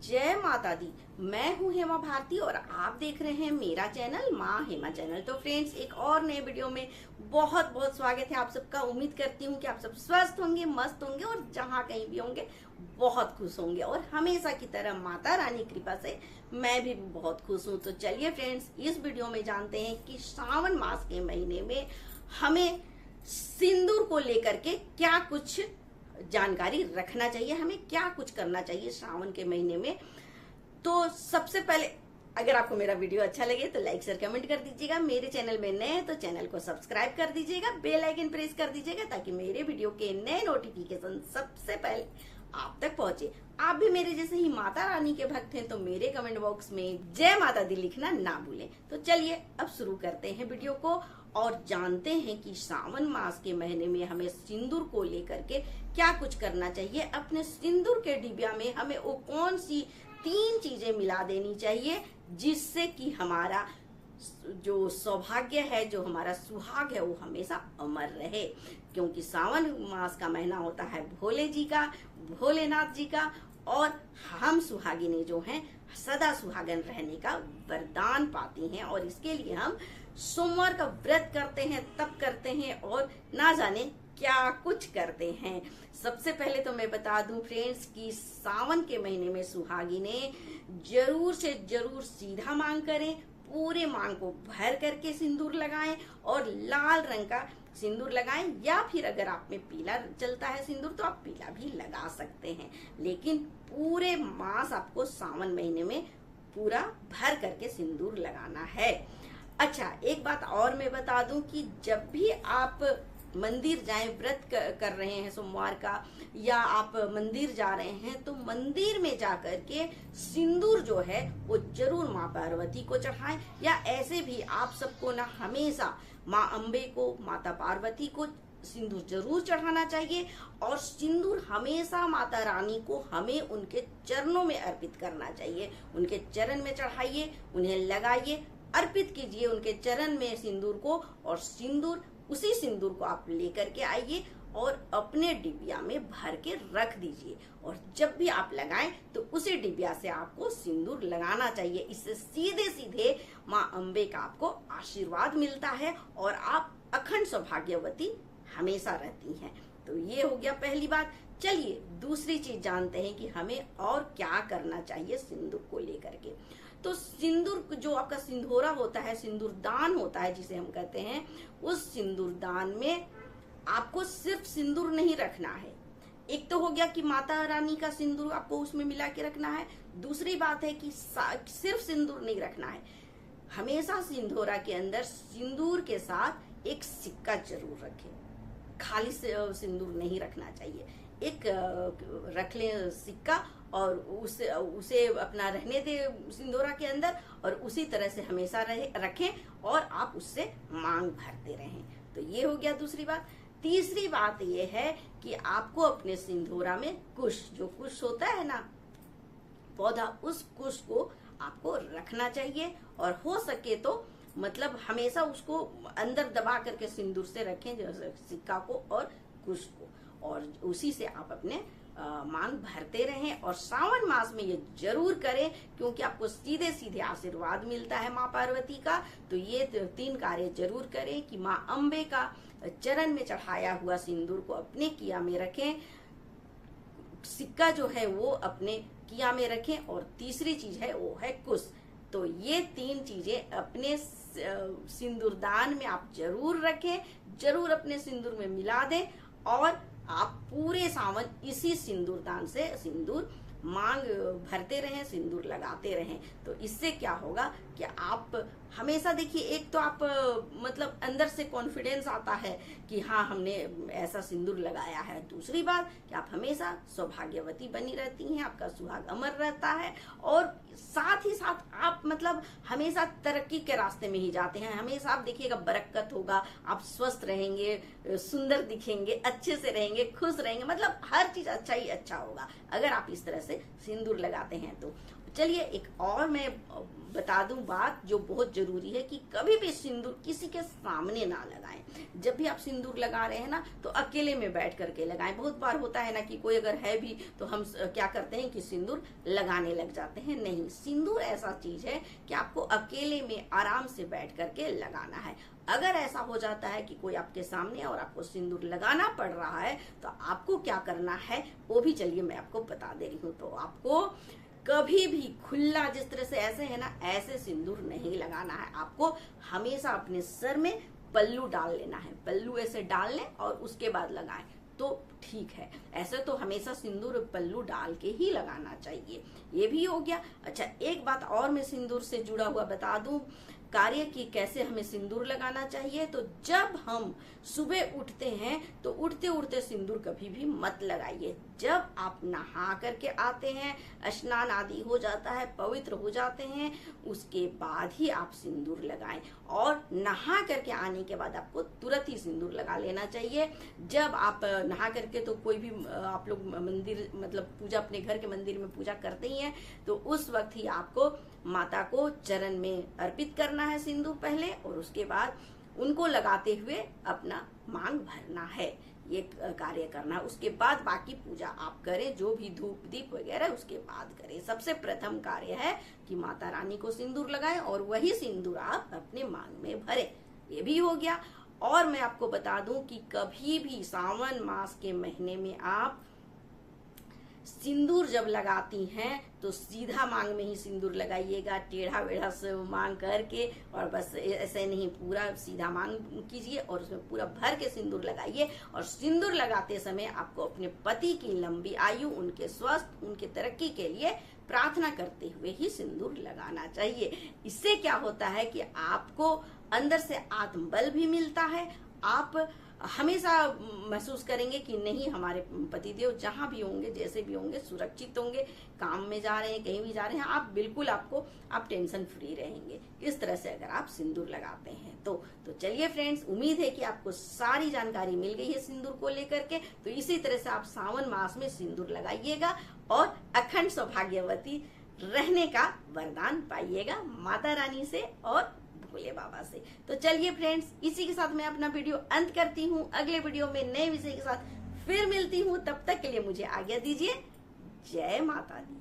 जय माता दी। मैं हूँ हेमा भारती और आप देख रहे हैं मेरा चैनल माँ हेमा चैनल। तो फ्रेंड्स, एक और नए वीडियो में बहुत बहुत स्वागत है आप सबका। उम्मीद करती हूँ कि आप सब स्वस्थ होंगे, मस्त होंगे और जहाँ कहीं भी होंगे बहुत खुश होंगे। और हमेशा की तरह माता रानी कृपा से मैं भी बहुत खुश हूँ। तो चलिए फ्रेंड्स, इस वीडियो में जानते हैं कि श्रावण मास के महीने में हमें सिंदूर को लेकर के क्या कुछ जानकारी रखना चाहिए, हमें क्या कुछ करना चाहिए श्रावण के महीने में। तो सबसे पहले, अगर आपको मेरा वीडियो अच्छा लगे तो लाइक शेयर कमेंट कर दीजिएगा। मेरे चैनल में नए हैं तो चैनल को सब्सक्राइब कर दीजिएगा, बेल आइकन प्रेस कर दीजिएगा ताकि मेरे वीडियो के नए नोटिफिकेशन सबसे पहले आप तक पहुंचे। आप भी मेरे जैसे ही माता रानी के भक्त हैं तो मेरे कमेंट बॉक्स में जय माता दी लिखना ना भूलें। तो चलिए अब शुरू करते हैं वीडियो को और जानते हैं कि श्रावण मास के महीने में हमें सिंदूर को लेकर के क्या कुछ करना चाहिए। अपने सिंदूर के डिबिया में हमें वो कौन सी 3 चीजें मिला देनी चाहिए जिससे कि हमारा जो सौभाग्य है, जो हमारा सुहाग है, वो हमेशा अमर रहे। क्योंकि सावन मास का महीना होता है भोले जी का, भोलेनाथ जी का, और हम सुहागिने जो हैं सदा सुहागन रहने का वरदान पाती हैं। और इसके लिए हम सोमवार का व्रत करते हैं, तप करते हैं और ना जाने क्या कुछ करते हैं। सबसे पहले तो मैं बता दूं फ्रेंड्स कि सावन के महीने में सुहागिने जरूर से जरूर सीधा मांग करें, पूरे मांग को भर करके सिंदूर लगाएं और लाल रंग का सिंदूर लगाएं, या फिर अगर आप में पीला चलता है सिंदूर तो आप पीला भी लगा सकते हैं। लेकिन पूरे मास आपको सावन महीने में पूरा भर करके सिंदूर लगाना है। अच्छा, एक बात और मैं बता दूं कि जब भी आप मंदिर जाएं, व्रत कर रहे हैं सोमवार का, या आप मंदिर जा रहे हैं तो मंदिर में जाकर के सिंदूर जो है वो जरूर माँ पार्वती को चढ़ाएं। या ऐसे भी आप सबको ना हमेशा माँ अम्बे को, माता पार्वती को सिंदूर जरूर चढ़ाना चाहिए। और सिंदूर हमेशा माता रानी को हमें उनके चरणों में अर्पित करना चाहिए। उनके चरण में चढ़ाइए, उन्हें लगाइए, अर्पित कीजिए उनके चरण में सिंदूर को। और उसी सिंदूर को आप लेकर के आइए और अपने डिबिया में भर के रख दीजिए। और जब भी आप लगाएं तो उसी डिबिया से आपको सिंदूर लगाना चाहिए। इससे सीधे सीधे माँ अम्बे का आपको आशीर्वाद मिलता है और आप अखंड सौभाग्यवती हमेशा रहती हैं। तो ये हो गया पहली बात। चलिए दूसरी चीज जानते हैं कि हमें और क्या करना चाहिए सिंदूर को लेकर के। तो सिंदूर जो आपका सिंदूरा होता है, सिंदूर दान होता है जिसे हम कहते हैं, उस सिंदूर दान में आपको सिर्फ सिंदूर नहीं रखना है। एक तो हो गया कि माता रानी का सिंदूर आपको उसमें मिला के रखना है। दूसरी बात है कि सिर्फ सिंदूर नहीं रखना है, हमेशा सिंदूरा के अंदर सिंदूर के साथ एक सिक्का जरूर रखें। खाली सिंदूर नहीं रखना चाहिए, एक रख लें सिक्का और उसे अपना रहने दे सिंदूरा के अंदर, और उसी तरह से हमेशा रखें और आप उससे मांग भरते रहें। तो ये हो गया दूसरी बात। तीसरी बात ये है कि आपको अपने सिंदूरा में कुश, जो कुश होता है ना पौधा, उस कुश को आपको रखना चाहिए। और हो सके तो मतलब हमेशा उसको अंदर दबा करके सिंदूर से रखें, जैसे सिक्का को और कुश को, और उसी से आप अपने मांग भरते रहें। और श्रावण मास में ये जरूर करें क्योंकि आपको सीधे सीधे आशीर्वाद मिलता है माँ पार्वती का। तो ये 3 कार्य जरूर करें कि माँ अम्बे का चरण में चढ़ाया हुआ सिंदूर को अपने किया में रखें, सिक्का जो है वो अपने किया में रखें, और तीसरी चीज है वो है कुश। तो ये 3 चीजें अपने सिंदूरदान में आप जरूर रखें, जरूर अपने सिंदूर में मिला दें, और आप पूरे सावन इसी सिंदूरदान से सिंदूर मांग भरते रहें, सिंदूर लगाते रहें। तो इससे क्या होगा कि आप हमेशा देखिए, एक तो आप मतलब अंदर से कॉन्फिडेंस आता है कि हाँ हमने ऐसा सिंदूर लगाया है। दूसरी बात कि आप हमेशा सौभाग्यवती बनी रहती हैं, आपका सुहाग अमर रहता है, और साथ ही साथ आप मतलब हमेशा तरक्की के रास्ते में ही जाते हैं। हमेशा आप देखिएगा बरकत होगा, आप स्वस्थ रहेंगे, सुंदर दिखेंगे, अच्छे से रहेंगे, खुश रहेंगे, मतलब हर चीज अच्छा ही अच्छा होगा अगर आप इस तरह से से सिंदूर लगाते हैं। तो चलिए एक और मैं बता दूं बात जो बहुत जरूरी है कि कभी भी सिंदूर किसी के सामने ना लगाएं। जब भी आप सिंदूर लगा रहे हैं ना तो अकेले में बैठ करके लगाएं। बहुत बार होता है ना कि कोई अगर है भी तो हम क्या करते हैं कि सिंदूर लगाने लग जाते हैं। नहीं, सिंदूर ऐसा चीज है कि आपको अकेले में आराम से बैठ करके लगाना है। अगर ऐसा हो जाता है कि कोई आपके सामने और आपको सिंदूर लगाना पड़ रहा है तो आपको क्या करना है वो भी चलिए मैं आपको बता दे रही हूँ। तो आपको कभी भी खुला, जिस तरह से ऐसे है ना, ऐसे सिंदूर नहीं लगाना है। आपको हमेशा अपने सर में पल्लू डाल लेना है। पल्लू ऐसे डाल लें और उसके बाद लगाएं तो ठीक है। ऐसे तो हमेशा सिंदूर पल्लू डाल के ही लगाना चाहिए। ये भी हो गया। अच्छा, एक बात और मैं सिंदूर से जुड़ा हुआ बता दूं कार्य की कैसे हमें सिंदूर लगाना चाहिए। तो जब हम सुबह उठते हैं तो उठते उठते सिंदूर कभी भी मत लगाइए। जब आप नहा करके आते हैं, स्नान आदि हो जाता है, पवित्र हो जाते हैं, उसके बाद ही आप सिंदूर लगाएं। और नहा करके आने के बाद आपको तुरंत ही सिंदूर लगा लेना चाहिए। जब आप नहा करके तो कोई भी आप लोग मंदिर मतलब पूजा अपने घर के मंदिर में पूजा करते ही हैं, तो उस वक्त ही आपको माता को चरण में अर्पित करना है सिंदूर पहले, और उसके बाद उनको लगाते हुए अपना मांग भरना है। ये कार्य करना, उसके बाद बाकी पूजा आप करें, जो भी धूप दीप वगैरह उसके बाद करें। सबसे प्रथम कार्य है कि माता रानी को सिंदूर लगाएं और वही सिंदूर आप अपने मांग में भरें। ये भी हो गया। और मैं आपको बता दूं कि कभी भी सावन मास के महीने में आप सिंदूर जब लगाती हैं तो सीधा मांग में ही सिंदूर लगाइएगा, टेढ़ा वेढ़ा से मांग करके, और बस ऐसे नहीं, पूरा सीधा मांग कीजिए और उसमें पूरा भर के सिंदूर लगाइए। और सिंदूर लगाते समय आपको अपने पति की लंबी आयु, उनके स्वास्थ्य, उनके तरक्की के लिए प्रार्थना करते हुए ही सिंदूर लगाना चाहिए। इससे क्या होता है कि आपको अंदर से आत्मबल भी मिलता है। आप हमेशा महसूस करेंगे कि नहीं, हमारे पतिदेव जहां भी होंगे, जैसे भी होंगे, सुरक्षित होंगे। काम में जा रहे हैं, कहीं भी जा रहे हैं, आप बिल्कुल आप टेंशन फ्री रहेंगे इस तरह से अगर आप सिंदूर लगाते हैं तो चलिए फ्रेंड्स, उम्मीद है कि आपको सारी जानकारी मिल गई है सिंदूर को लेकर के। तो इसी तरह से आप सावन मास में सिंदूर लगाइएगा और अखंड सौभाग्यवती रहने का वरदान पाइएगा माता रानी से और भोले बाबा से। तो चलिए फ्रेंड्स, इसी के साथ मैं अपना वीडियो अंत करती हूँ। अगले वीडियो में नए विषय के साथ फिर मिलती हूँ। तब तक के लिए मुझे आज्ञा दीजिए। जय माता दी।